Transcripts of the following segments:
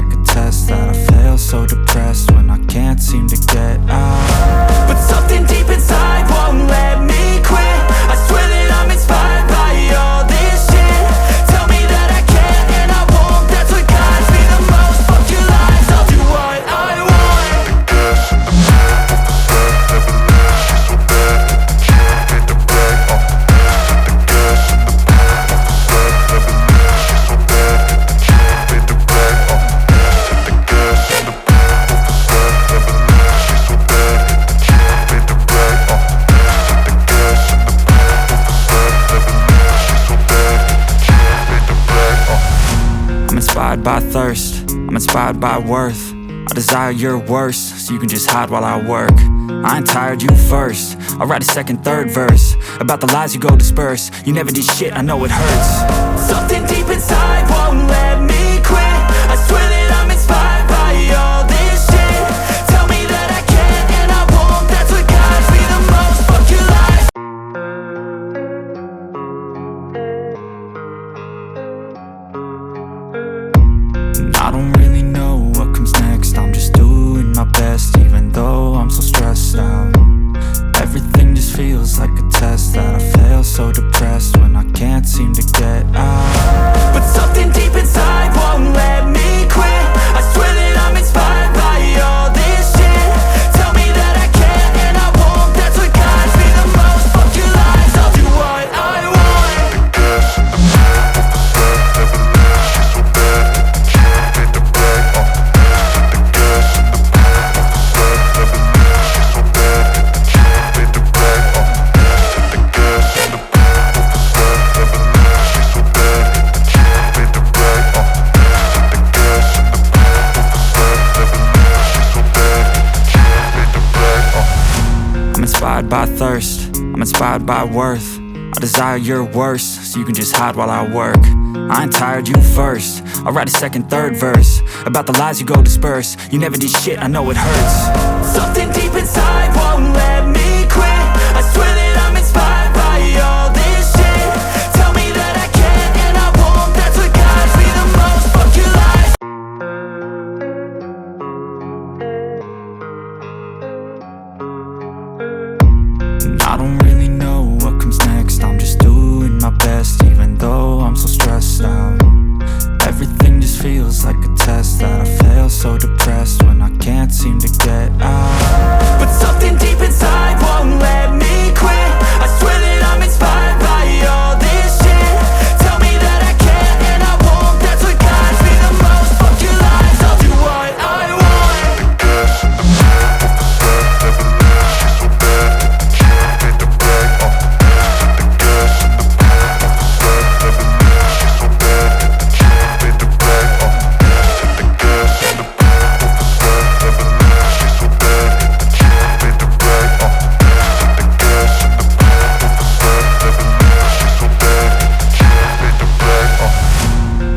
like a test that I fail, so depressed when I can't seem to get out. But something deep inside won't let me quit. I swear that I'm inspired by all this shit. Tell me that I can and I won't, that's what guides me the most. Fuck your lies, I'll do what I want. Inspired by thirst, I'm inspired by worth. I desire your worst, so you can just hide while I work. I ain't tired, you first. I'll write a second, third verse about the lies you go disperse. You never did shit, I know it hurts. Something deep inside won't let me quit. I swear that I'm inspired by all this shit. Tell me that I can and I won't, that's what guides me the most. Fuck your lies. I don't really know what comes next. I'm just doing my best, even though I'm so stressed out. Everything just feels like a test that I fail, so depressed when I can't seem to get out. But something deep inside won't let me quit. I swear that I'm inspired by all this shit. Tell me that I can and I won't, that's what guides me the most. Fuck your lies, I'll do what I want. I'm inspired by thirst, I'm inspired by worth. I desire your worst, so you can just hide while I work. I ain't tired, you first. I'll write a second, third verse about the lies you go disperse. You never did shit, I know it hurts. Something deep inside won't let me quit. I swear that I'm inspired by all this shit. Tell me that I can and I won't, that's what guides me the most. Fuck your lies. I don't really know what comes next. I'm just doing my best, even though I'm so stressed out. Everything just feels like a test that I fail, so depressed when I can't seem to get out. But something deep inside won't let me quit. I swear that I'm inspired by all this shit. Tell me that I can and I won't, that's what guides me the most. Fuck your lies, I'll do what I want.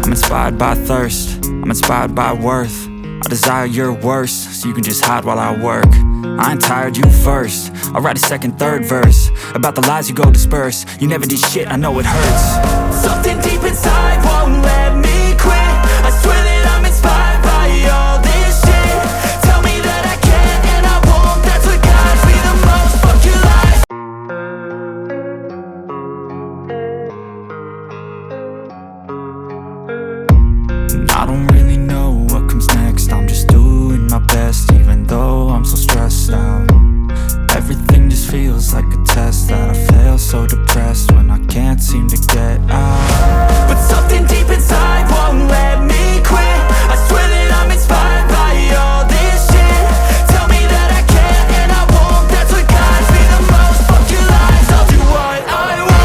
I'm inspired by thirst, I'm inspired by worth. I desire your worst, so you can just hide while I work. I ain't tired, you first. I'll write a second, third verse about the lies you go disperse. You never did shit, I know it hurts. Something deep inside won't let me quit. I swear that I'm inspired by all this shit. Tell me that I can and I won't, that's what guides me the most. Fuck your lies. I don't really know what comes next. I'm just doing my best, even though I'm so stressed out. Everything just feels like a test that I fail, so depressed when I can't seem to get out. But something deep inside won't let me quit. I swear that I'm inspired by all this shit. Tell me that I can and I won't, that's what guides me the most. Fuck your lies, I'll do what I want.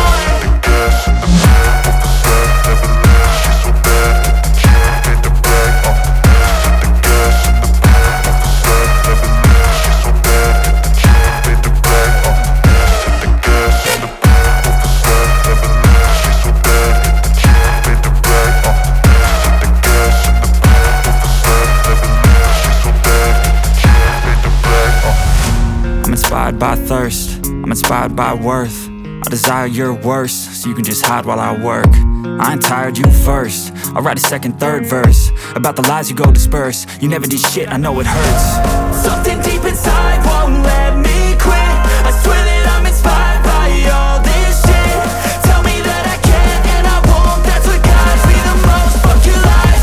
I'm inspired by thirst, I'm inspired by worth. I desire your worst, so you can just hide while I work. I ain't tired, you first. I'll write a second, third verse about the lies you go disperse. You never did shit, I know it hurts. Something deep inside won't let me quit. I swear that I'm inspired by all this shit. Tell me that I can and I won't. That's what guides me the most. Fuck your lies.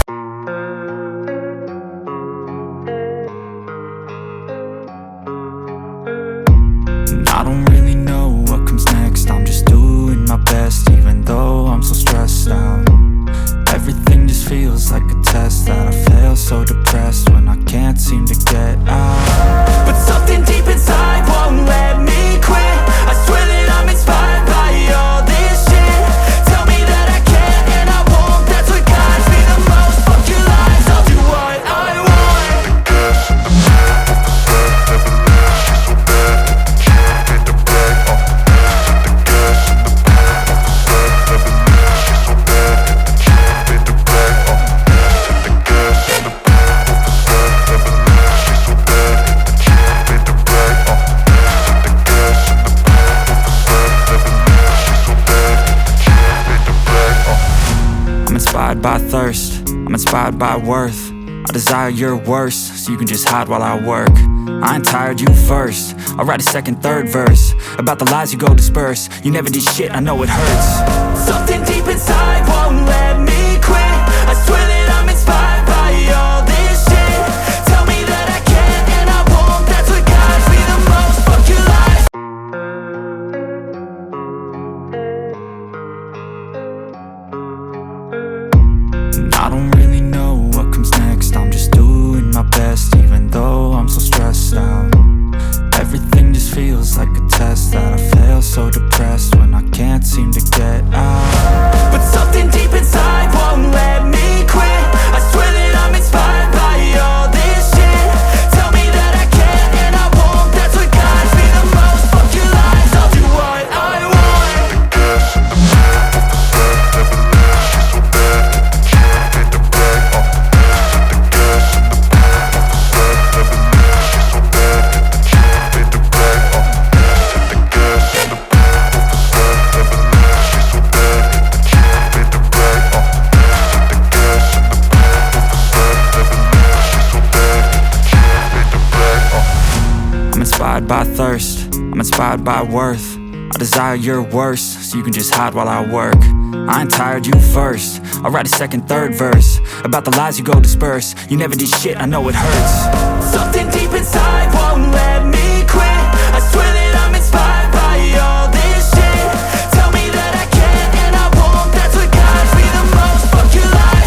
And I don't really know what comes next. I'm just doing my best, even though I'm so stressed out. Everything just feels like a test that I fail, so depressed when I can't seem to get out. But something deep inside won't let me quit. I swear that I'm inspired by all this shit. Tell me that I can and I won't. That's what guides me the most. Fuck your lies, I'll do what I want. I'm inspired by thirst, I'm inspired by worth. I desire your worst, so you can just hide while I work. I ain't tired, you first. I'll write a second, third verse about the lies you go disperse. You never did shit, I know it hurts. Something deep inside won't let me quit. I swear that I'm inspired by all this shit. Tell me that I can and I won't. That's what guides me the most. Fuck your lies. And I don't really know what comes next. I'm just doing my best, even though I'm so stressed out. Everything just feels like a test that I fail, so depressed when I can't seem to get out. But something deep inside won't let me quit. I swear that I'm inspired by all this shit. Tell me that I can and I won't. That's what guides me the most. Fuck your lies, I'll do what I want. I'm inspired by thirst, I'm inspired by worth. I desire your worst, so you can just hide while I work. I ain't tired, you first. I'll write a second, third verse about the lies you go disperse. You never did shit, I know it hurts. Something